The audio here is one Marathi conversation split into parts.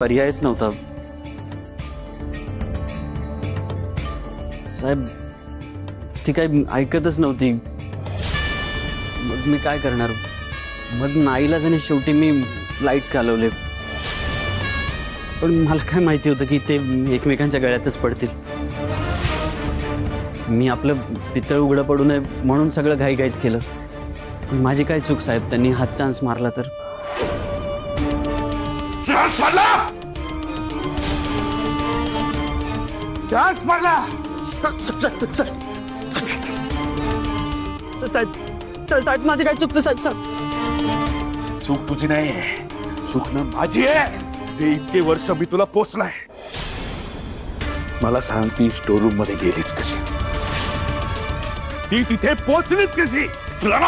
पर्यायच नव्हता साहेब. ती काही ऐकतच नव्हती. मग मी काय करणार. मग नाईलाजाने शेवटी मी लाईट्स घालवले. पण मला काय माहिती होतं की ते एकमेकांच्या गळ्यातच पडतील. मी आपलं पितळ उघडं पडू नये म्हणून सगळं घाईघाईत केलं. पण माझी काय चूक साहेब. त्यांनी हात चान्स मारला तर. चान्स मारला. साहेब माझी काय चूक साहेब. चूक तुझी नाही, चूक ना माझी आहे. जे इतके वर्ष मी तुला पोचलाय. मला सांग, ती स्टोर रूम मध्ये गेलीच कशी? ती तिथे पोचलीच कशी? तुला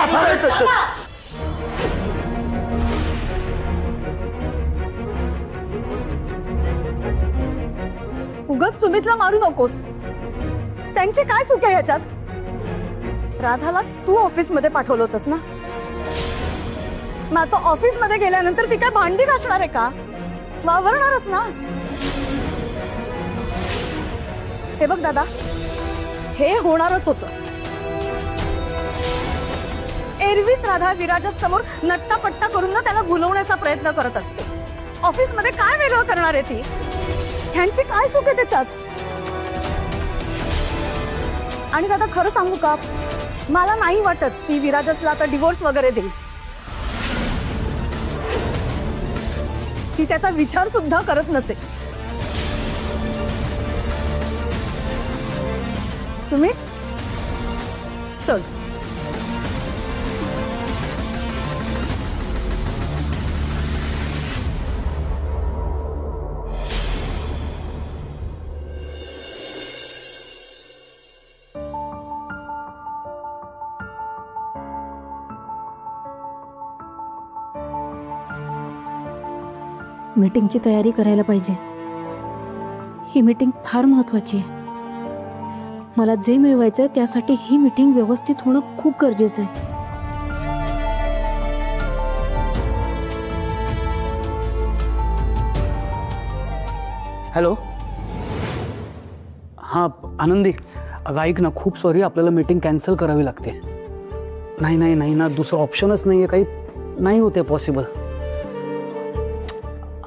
उगाच सुमितला मारू नकोस. त्यांची काय चूक आहे ह्याच्यात? राधाला तू ऑफिस मध्ये पाठवलं होतंस ना. मग आता ऑफिस मध्ये गेल्यानंतर ती काय भांडी घासणार आहे का? वावरणारच ना. हे बघ दादा, हे होणारच होतं. एरवीच राधा विराजा समोर नट्टापट्टा करून ना त्याला भुलवण्याचा प्रयत्न करत असते. ऑफिस मध्ये काय वेगळं करणार आहे ती? ह्यांची काय चूक आहे त्याच्यात? आणि दादा खरं सांगू का, मला नाही वाटत ती विराजसला आता डिवोर्स वगैरे देईल. ती त्याचा विचार सुद्धा करत नसेल. सुमित चल. मीटिंगची तयारी करायला पाहिजे. ही मीटिंग फार महत्त्वाची आहे. मला जे मिळवायचं त्यासाठी ही मीटिंग व्यवस्थित होणं खूप गरजेचं आहे. हॅलो. हां आनंदी, अगं ऐक ना, खूप सॉरी, आपल्याला मीटिंग कॅन्सल करावी लागते. नाही ना, दुसरं ऑप्शनच नाही आहे. काही नाही होते पॉसिबल.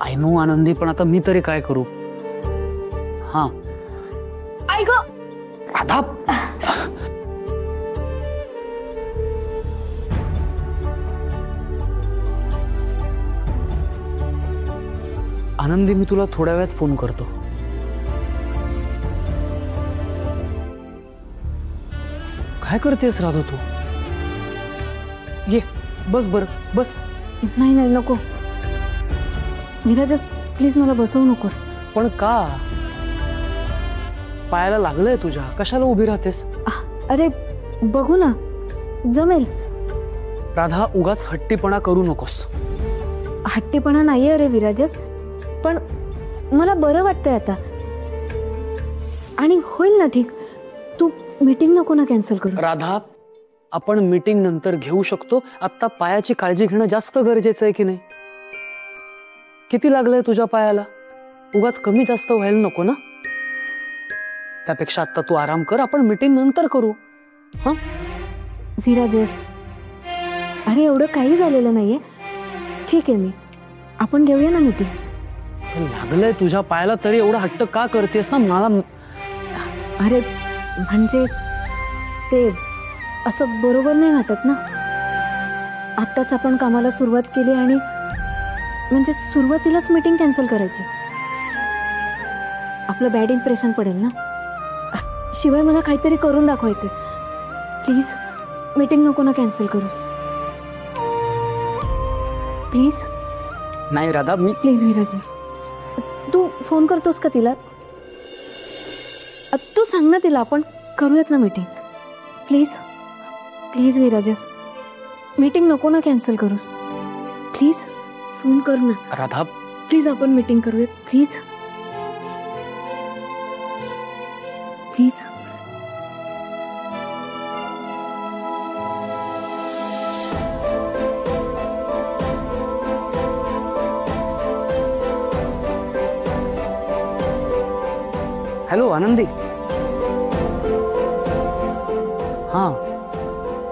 आय नो आनंदी, पण आता मी तरी काय करू? हां ऐक राधा. आनंदी, मी तुला थोड्या वेळात फोन करतो. काय करतेस राधा तू? ये बस. बर बस. नाही नको विराजस, प्लीज मला बसवू नकोस. पण का? पायाला लागलंय तुझ्या, कशाला उभी राहतेस? अरे बघू ना, जमेल. राधा, उगाच हट्टीपणा करू नकोस. हट्टीपणा नाहीये अरे विराजस, पण मला बरं वाटतंय आता. आणि होईल ना ठीक. तू मीटिंग नको ना कॅन्सल करू. राधा, आपण मीटिंग नंतर घेऊ शकतो. आता पायाची काळजी घेणं जास्त गरजेचं आहे की नाही? किती लागलंय तुझ्या पायाला? उगाच कमी जास्त व्हायला नको ना. त्यापेक्षा आता तू आराम कर. आपण मीटिंग नंतर करू. हां विराजस, अरे एवढं काही झालेलं नाहीये. ठीक आहे, आपण घेऊया ना मीटिंग. लागलंय तुझ्या पायाला तरी एवढा हट्ट का करतेस ना? मला अरे म्हणजे ते असं बरोबर नाही वाटत ना. आत्ताच आपण कामाला सुरुवात केली आणि म्हणजे सुरुवातीलाच मीटिंग कॅन्सल करायची. आपलं बॅड इम्प्रेशन पडेल ना. शिवाय मला काहीतरी करून दाखवायचं. प्लीज मीटिंग नको ना कॅन्सल करूस. प्लीज. नाही राधा, मी प्लीज विराजस, तू फोन करतोस का तिला? तू सांग ना तिला, आपण करूयात ना मीटिंग. प्लीज विराजस, मीटिंग नको ना कॅन्सल करूस. प्लीज फोन कर ना राधा. प्लीज आपण मीटिंग करूयात. प्लीज. हॅलो आनंदी. हां,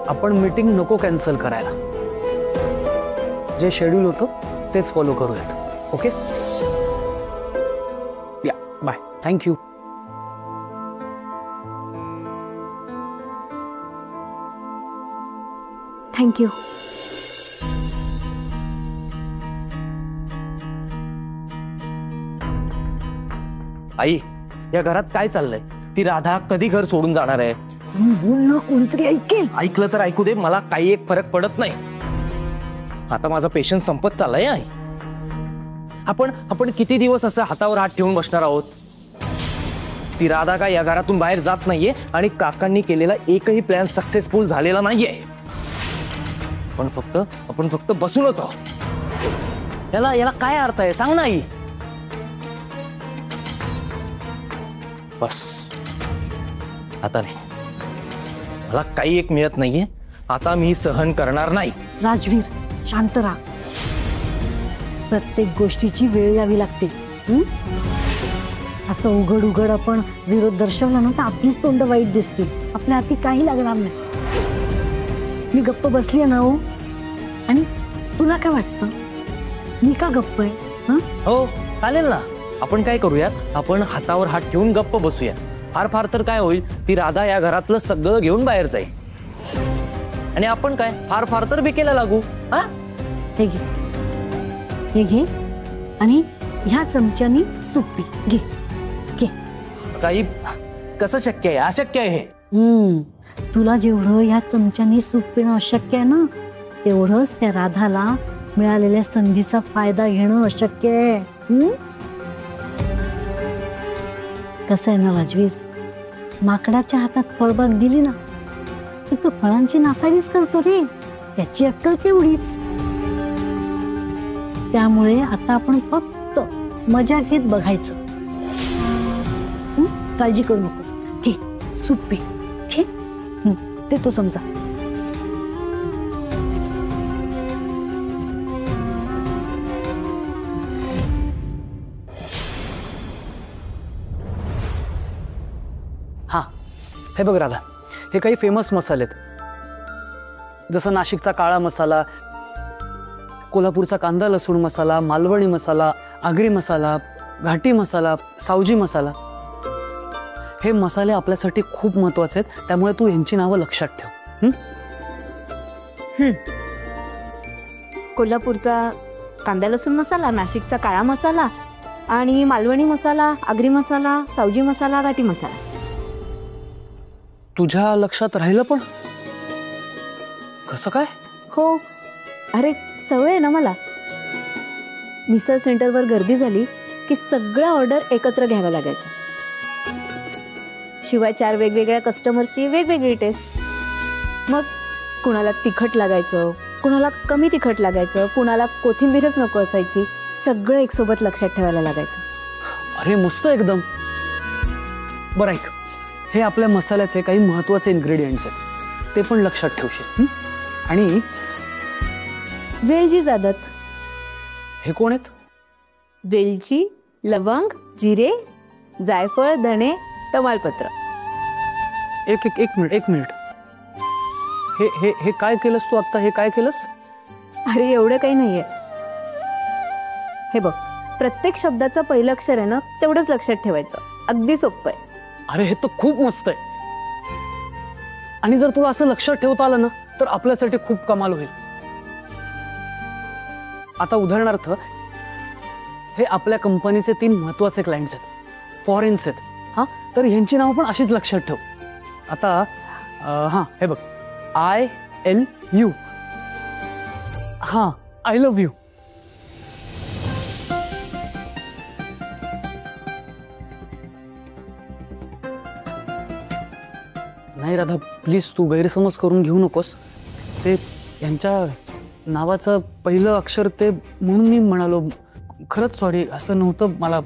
आपण मीटिंग नको कॅन्सल करायला. जे शेड्यूल होतं तेच फॉलो करूयात. ओके, या बाय. थँक्यू. थँक्यू. आई, या घरात काय चाललंय? ती राधा कधी घर सोडून जाणार आहे? बोल ना, कोणतरी ऐकेल. ऐकलं तर ऐकू दे, मला काही एक फरक पडत नाही. आता माझा पेशन्स संपत चाललाय आई. आपण किती दिवस असं हातावर हात ठेवून बसणार आहोत? ती राधा काय या घरातून बाहेर जात नाहीये आणि काकांनी केलेला एकही प्लॅन सक्सेसफुल झालेला नाहीये. आपण फक्त बसूनच आहोत. याला काय अर्थ आहे सांग ना आई. बस आता नाही, मला काही एक मिळत नाहीये. आता मी सहन करणार नाही. राजवीर, शांत राहा. प्रत्येक गोष्टीची वेळ यावी लागते. असं उघड उघड आपण विरोध दर्शवला ना तर आपलीच तोंड वाईट दिसतील. आपल्या हाती काही लागणार नाही. मी गप्प बसली ना हो. आणि तुला काय वाटतं, मी का गप्प आहे? हो चालेल ना. आपण काय करूयात, आपण हातावर हात ठेवून गप्प बसूया. फार तर काय होईल, ती राधा या घरातलं सगळं घेऊन बाहेर जाईल आणि आपण काय फार तर विकेला लागू. हा, हे घे, हे घे आणि ह्या चमच्यानी सूप पी. घे घे. काही कसं शक्य आहे? अशक्य आहे हे. तुला जेवढं ह्या चमच्यानी सूप पिणं अशक्य आहे ना, तेवढंच त्या राधाला मिळालेल्या संधीचा फायदा घेणं अशक्य आहे. कसं आहे ना राजवीर, माकडाच्या हातात फळबाग दिली ना की तो फळांची नासाडीच करतो रे. त्याची अक्कल तेवढीच. त्यामुळे आता आपण फक्त मजा घेत बघायचं. काळजी करू नकोस. घे सूप पी. घे, ते तो समजा. हां, हे बघ राधा, हे काही फेमस मसाले आहेत. जसं नाशिकचा काळा मसाला, कोल्हापूरचा कांदा लसूण मसाला, मालवणी मसाला, आगरी मसाला, घाटी मसाला, सावजी मसाला. हे मसाले आपल्यासाठी खूप महत्त्वाचे आहेत. त्यामुळे तू यांची नावं लक्षात ठेव. कोल्हापूरचा कांदा लसूण मसाला, नाशिकचा काळा मसाला आणि मालवणी मसाला, आगरी मसाला, सावजी मसाला, घाटी मसाला. तुझ्या लक्षात राहिलं पण कसं काय? हो, अरे सवय आहे ना मला. मिसळ सेंटरवर गर्दी झाली की सगळ्या ऑर्डर एकत्र घ्याव्या लागायच्या. शिवाय 4 वेगवेगळ्या कस्टमरची वेगवेगळी टेस्ट. मग कुणाला तिखट लागायचं, कुणाला कमी तिखट लागायचं, कुणाला कोथिंबीरच नको असायची. सगळं एक सोबत लक्षात ठेवायला लागायचं. अरे मस्त एकदम. बरं ऐक, हे आपल्या मसाल्याचे काही महत्त्वाचे इन्ग्रेडियंट्स आहेत, ते पण लक्षात ठेवशील. आणि वेलची जादत. हे कोण आहेत? वेलची, लवंग, जिरे, जायफळ, धणे, तमालपत्र. एक मिनिट. हे हे हे काय केलंस तू आत्ता? हे काय केलंस? अरे एवढं काही नाहीये. हे बघ, प्रत्येक शब्दाचं पहिलं अक्षर आहे ना तेवढंच लक्षात ठेवायचं. अगदी सोपं आहे. अरे हे तर खूप मस्त आहे. आणि जर तुला असं लक्षात ठेवता आलं ना तर आपल्यासाठी खूप कमाल होईल. आता उदाहरणार्थ, हे आपल्या कंपनीचे 3 महत्त्वाचे क्लायंट्स आहेत, फॉरेन्स आहेत. हां, तर ह्यांची नावं पण अशीच लक्षात ठेव. आता हां, हे बघ, ILU. हां, आय लव्ह यू. नाही राधा, प्लीज तू गैरसमज करून घेऊ नकोस. ते यांच्या नावाचं पहिलं अक्षर ते म्हणून मी म्हणालो. खरंच सॉरी, असं नव्हतं मला.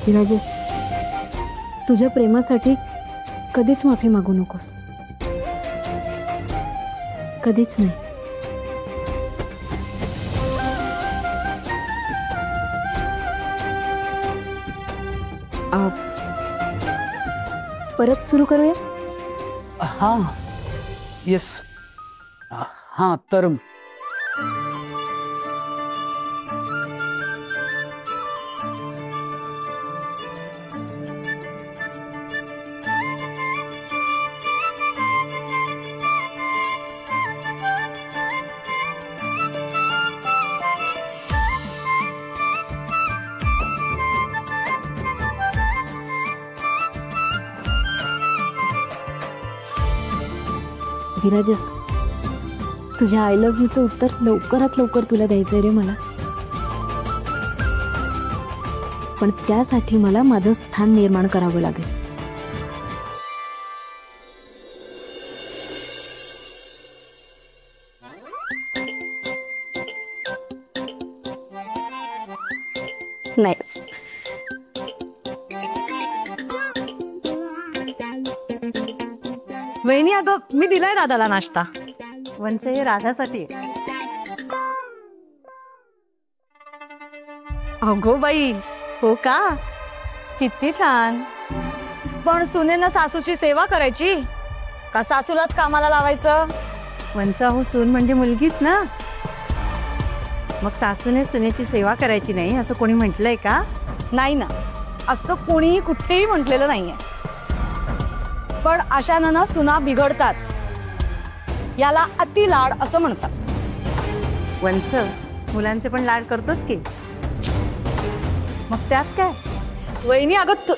राजेश, तुझ्या प्रेमासाठी कधीच माफी मागू नकोस. कधीच नाही. परत सुरू करूया. हां येस. हां तर विराजस, तुझ्या आय लव्ह यूचं उत्तर लवकरात लवकर तुला द्यायचंय रे मला. पण त्यासाठी मला माझं स्थान निर्माण करावं लागेल. नाईस. वहिनी, अगं मी दिलाय राधाला नाश्ता. वंच हे राधासाठी आहे. अगो बाई, हो का? किती छान. पण सुनेनं सासूची सेवा करायची का सासूलाच कामाला लावायचं? वंच, हो सून म्हणजे मुलगीच ना. मग सासूने सुनेची सेवा करायची नाही असं कोणी म्हटलंय का? नाही ना, असं कोणीही कुठेही म्हटलेलं नाहीये. पण अशानं ना सुना बिघडतात. याला अति लाड असं म्हणतात. वंच, मुलांचे पण लाड करतोच की. मग त्यात काय? वहिनी, अगं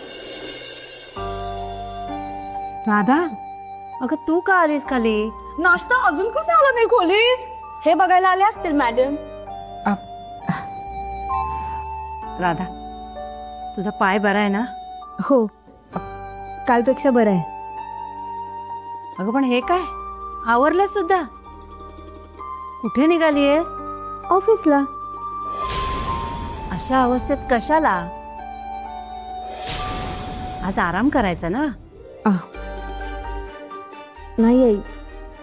राधा, अगं तू का आलीस खाली? नाश्ता अजून कसा आला नाही खोलीत? हे बघायला आले असतील मॅडम. राधा, तुझा पाय बरा आहे ना? हो, कालपेक्षा बरं आहे. अगं पण हे काय, आवरलं सुद्धा? कुठे निघालीयस? ऑफिसला. अशा अवस्थेत कशाला? आज आराम करायचा ना. नाही आई,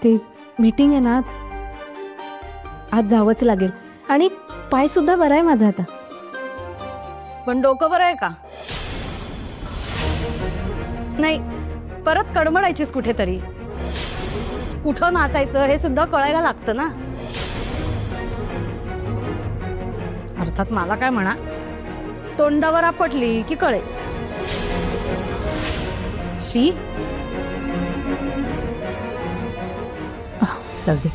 ते मीटिंग आहे ना आज जावंच लागेल. आणि पाय सुद्धा बरा आहे माझा आता. पण डोकं बरं आहे का? नाही, परत कडमडायचीच कुठेतरी. कुठं नाचायचं हे सुद्धा कळायला लागतं ना. अर्थात मला काय म्हणा, तोंडावर आपटली की कळेल. शी, जाऊ दे,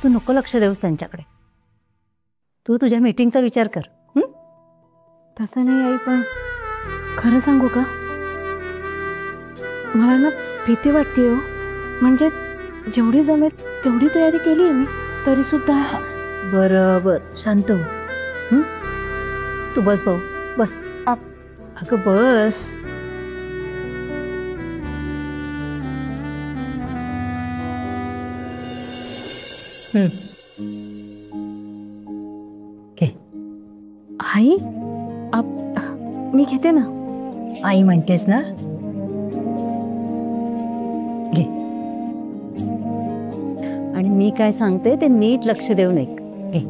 तू नको लक्ष देऊस त्यांच्याकडे. तू तुझ्या मीटिंगचा विचार कर. तसं नाही आई, पण खरं सांगू का, मला ना भीती वाटते हो. म्हणजे जेवढी जमेल तेवढी तयारी केली आहे मी, तरी सुद्धा. बरोबर, शांत हो. तू बस भाऊ, बस. अगं बस. घे. आई, मी घेते ना. आई म्हणतेस ना, घे. आणि मी काय सांगते ते नीट लक्ष देऊ नये. घे.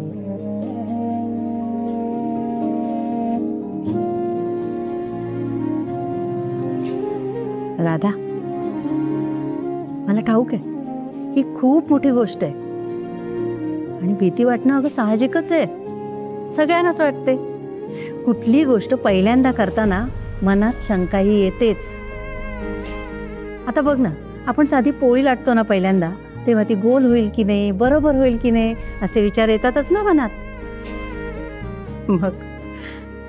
राधा, मला ठाऊक आहे ही खूप मोठी गोष्ट आहे. आणि भीती वाटणं अगं साहजिकच आहे. सगळ्यांनाच वाटते. कुठली गोष्ट पहिल्यांदा करताना मनात शंकाही येतेच. आता बघ ना, आपण साधी पोळी लाटतो ना पहिल्यांदा, तेव्हा ती गोल होईल की नाही, बरोबर होईल की नाही, असे विचार येतातच ना मनात. मग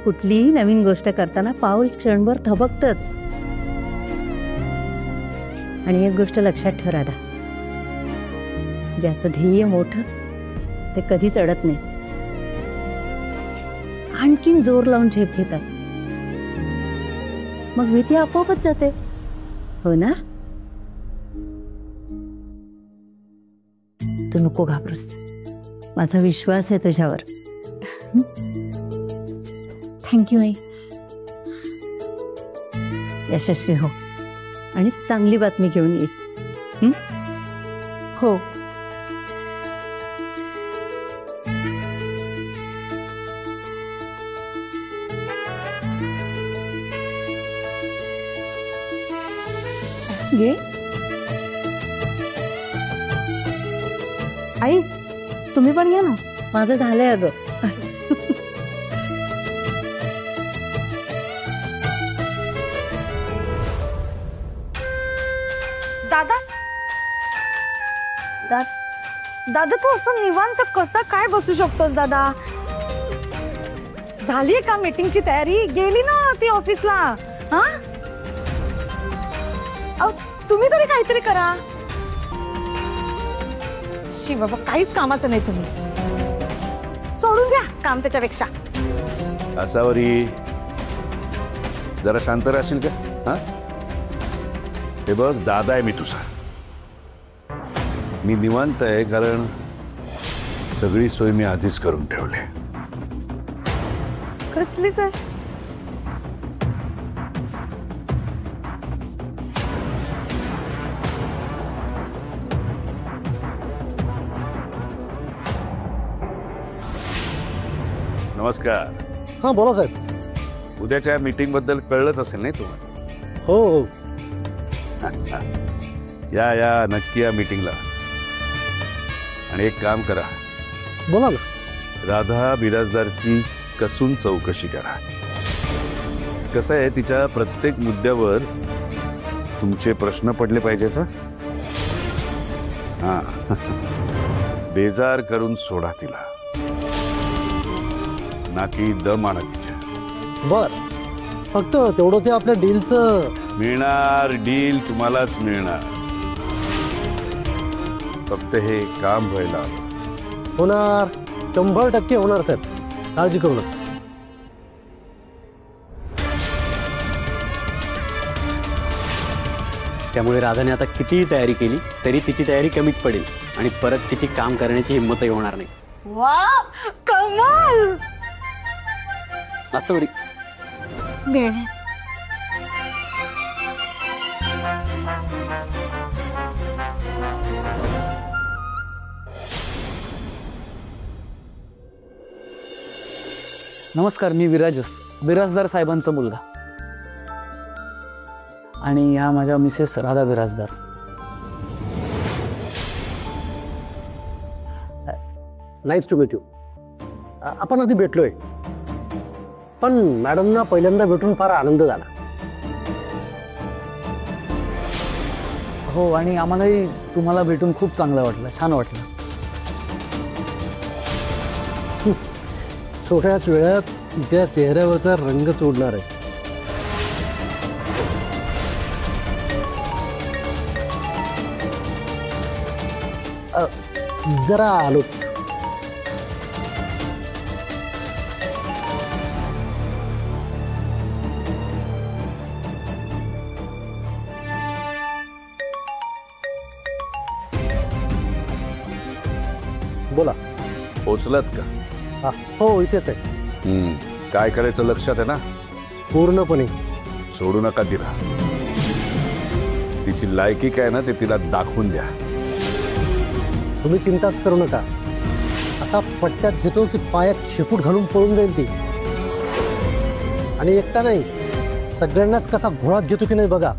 कुठलीही नवीन गोष्ट करताना पाऊल क्षणभर थबकतच. आणि एक गोष्ट लक्षात ठेव राधा, ज्याचं ध्येय मोठं ते कधीच अडत नाही. आणखीन जोर लावून झेप घेतात. मग भीती आपोआपच जाते. हो ना? तू नको घाबरूस, माझा विश्वास आहे तुझ्यावर. थँक्यू आई. यशस्वी हो आणि चांगली बातमी घेऊन ये. हो. घे. आई तुम्ही पण घ्या ना. माझं झालंय अगं. दादा दादा तू असं निवांत कसं काय बसू शकतोस दादा? झाली का मीटिंगची तयारी? गेली ना ती ऑफिसला? हा तुम्ही तरी काहीतरी करा. शी बाबा, काहीच कामाचं नाही तुम्ही. सोडून द्या काम त्याच्यापेक्षा. असावरी जरा शांत राहशील का? हा हे बघ, दादा आहे मी तुझा. मी निवांत आहे कारण सगळी सोय मी आधीच करून ठेवले. कसली सर? नमस्कार. हां बोला साहेब. उद्याच्या मीटिंग बद्दल कळलंच असेल नाही तुम्हाला? हो हो. या या नक्की या मीटिंगला. आणि एक काम करा, बोला ना. राधा बिराजदारची कसून चौकशी करा. कसं आहे, तिच्या प्रत्येक मुद्द्यावर तुमचे प्रश्न पडले पाहिजेत. हा बेजार करून सोडा तिला, ना की दम आणा तिच्या. बर, फक्त तेवढं ते आपल्या डीलचं. मिळणार, डील तुम्हालाच मिळणार. फक्त हे काम व्हायला होणार. 100% होणार साहेब, काळजी करू नका. त्यामुळे राधाने आता कितीही तयारी केली तरी तिची तयारी कमीच पडेल आणि परत तिची काम करण्याची हिंमतही होणार नाही. वा, कमाल. असं बरी नमस्कार, मी विराजस, बिराजदार साहेबांचा मुलगा. आणि ह्या माझ्या Mrs Radha Birajdar. Nice to meet you. आपण आधी भेटलोय, पण मॅडमना पहिल्यांदा भेटून फार आनंद झाला. हो, आणि आम्हालाही तुम्हाला भेटून खूप चांगलं वाटलं, छान वाटलं. थोड्याच वेळात तिच्या चेहऱ्यावरचा रंग चोडणार आहे. जरा आलोच. बोला. पोचलात का? हा हो, इथेच आहे. काय करायचं लक्षात आहे ना? पूर्णपणे. सोडू नका तिला. तिची लायकी काय ना ते तिला दाखवून द्या. तुम्ही चिंताच करू नका. असा पट्ट्यात घेतो की पायात शेपूट घालून पळून जाईल ती. आणि एकटा नाही, सगळ्यांनाच कसा घोळात घेतो की नाही बघा.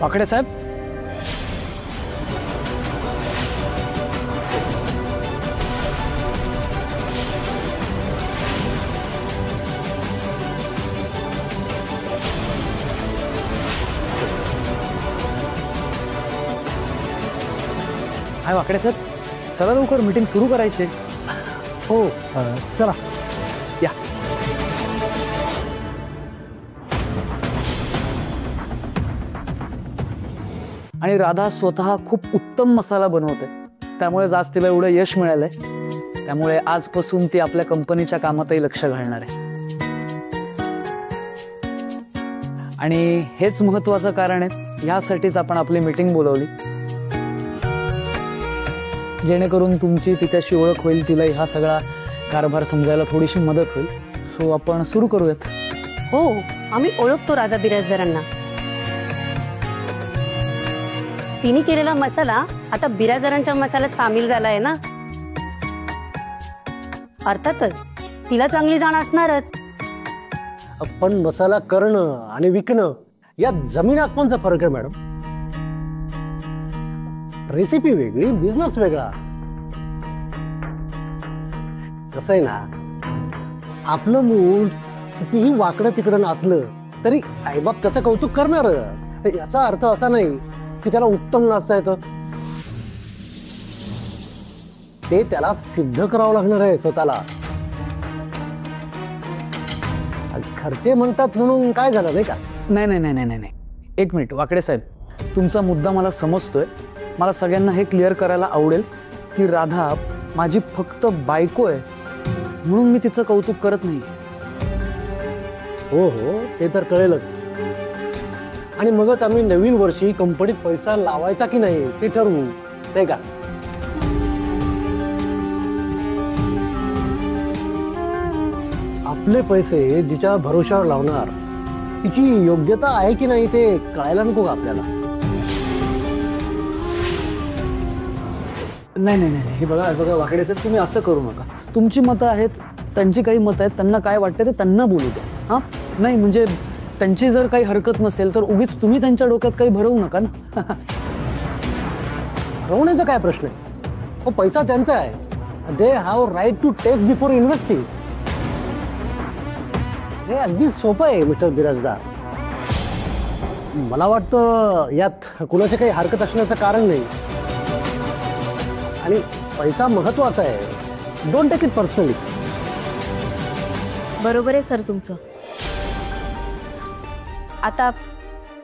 वाकडे साहेब, हाय वाकडे साहेब, चला लवकर मीटिंग सुरू करायची. हो चला या. आणि राधा स्वतः खूप उत्तम मसाला बनवते, त्यामुळे आज तिला एवढं यश मिळालंय. त्यामुळे आजपासून ती आपल्या कंपनीच्या कामातही लक्ष घालणार आहे. आणि हेच महत्वाचं कारण आहे, यासाठीच आपण आपली मीटिंग बोलवली, जेणेकरून तुमची तिच्याशी ओळख होईल, तिला हा सगळा कारभार समजायला थोडीशी मदत होईल. सो आपण सुरू करूयात. हो, आम्ही ओळखतो राधा बिराजदारांना. तिने केलेला मसाला आता बिराजदारांच्या मसाल्यात सामील झाला आहे ना. अर्थातच तिला चांगली जाण असणारच. पण मसाला करणं आणि विकणं यात जमीन आसमानचा फरक आहे मॅडम. रेसिपी वेगळी, बिझनेस वेगळा. कसं आहे ना, आपलं मूल कितीही वाकडं तिकडं नाचलं तरी आईबाप त्याचं कौतुक करणार. याचा अर्थ असा नाही की त्याला उत्तम नाचता येतं. ते त्याला सिद्ध करावं लागणार आहे स्वतःला. खर्चे म्हणतात म्हणून काय झालं नाही का? नाही नाही नाही नाही नाही, एक मिनिट वाकडे साहेब, तुमचा मुद्दा मला समजतोय. मला सगळ्यांना हे क्लिअर करायला आवडेल की राधा माझी फक्त बायको आहे म्हणून मी तिचं कौतुक करत नाही. हो हो, ते तर कळेलच. आणि मगच आम्ही नवीन वर्षी कंपनीत पैसा लावायचा की नाही ते ठरवू, नाही का? आपले पैसे जिच्या भरोशावर लावणार तिची योग्यता आहे की नाही ते कळायला नको का आपल्याला? नाही नाही नाही, हे बघा बघा वाकडे साहेब, तुम्ही असं करू नका. तुमची मतं आहेत, त्यांची काही मतं आहेत, त्यांना काय वाटतं ते त्यांना बोलू द्या. हां, नाही म्हणजे त्यांची जर काही हरकत नसेल तर उगीच तुम्ही त्यांच्या डोक्यात काही भरवू नका ना. भरवण्याचा काय प्रश्न आहे? हो, पैसा त्यांचा आहे. They have right to test before investing. हे अगदी सोपं आहे मिस्टर बिराजदार. मला वाटतं यात कुणाची काही हरकत असण्याचं कारण नाही. आणि पैसा महत्वाचा आहे. Don't take it personally. बरोबर आहे सर तुमचं. आता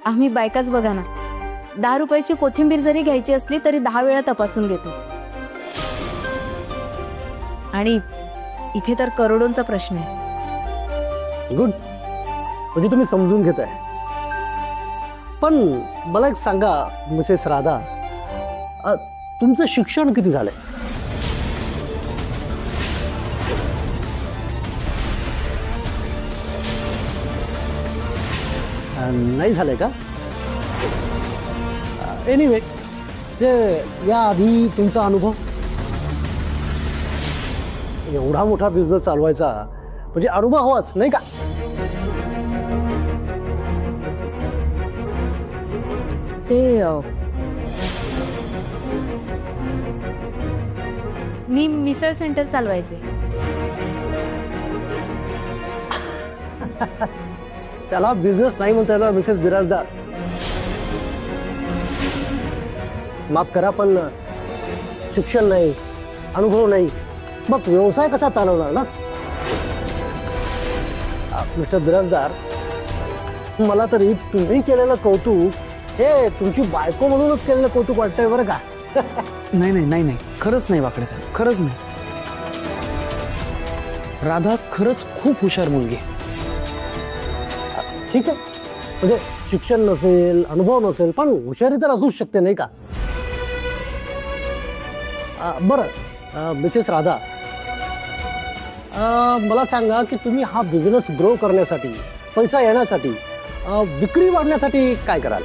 आम्ही बायकाच बघा ना, 10 रुपयाची कोथिंबीर जरी घ्यायची असली तरी 10 वेळा तपासून घेतो. आणि इथे तर करोडोंचा प्रश्न आहे. गुड, म्हणजे तुम्ही समजून घेताय. पण मला एक सांगा मिसेस राधा, तुमचं शिक्षण किती झालंय? नाही झालंय का? एनिवे, ते याआधी तुमचा अनुभव, एवढा मोठा बिझनेस चालवायचा म्हणजे अनुभव हवाच नाही का? ते मी मिसळ सेंटर चालवायचे. त्याला बिझनेस नाही म्हणता येणार मिसेस बिराजदार. माफ करा, पण शिक्षण नाही, अनुभव नाही, मग व्यवसाय कसा चालवणार ना? मिस्टर बिराजदार, मला तरी तुम्ही केलेलं कौतुक हे तुमची बायको म्हणूनच केलेलं कौतुक वाटतंय बरं का? नाही नाही नाही नाही, खरंच नाही वाकडे साहेब, खरंच नाही. राधा खरंच खूप हुशार मुलगी आहे. ठीक आहे, म्हणजे शिक्षण नसेल, अनुभव नसेल, पण हुशारी तर असूच शकते नाही का? बरं मिसेस राधा, मला सांगा की तुम्ही हा बिझनेस ग्रो करण्यासाठी, पैसा येण्यासाठी, विक्री वाढण्यासाठी काय कराल?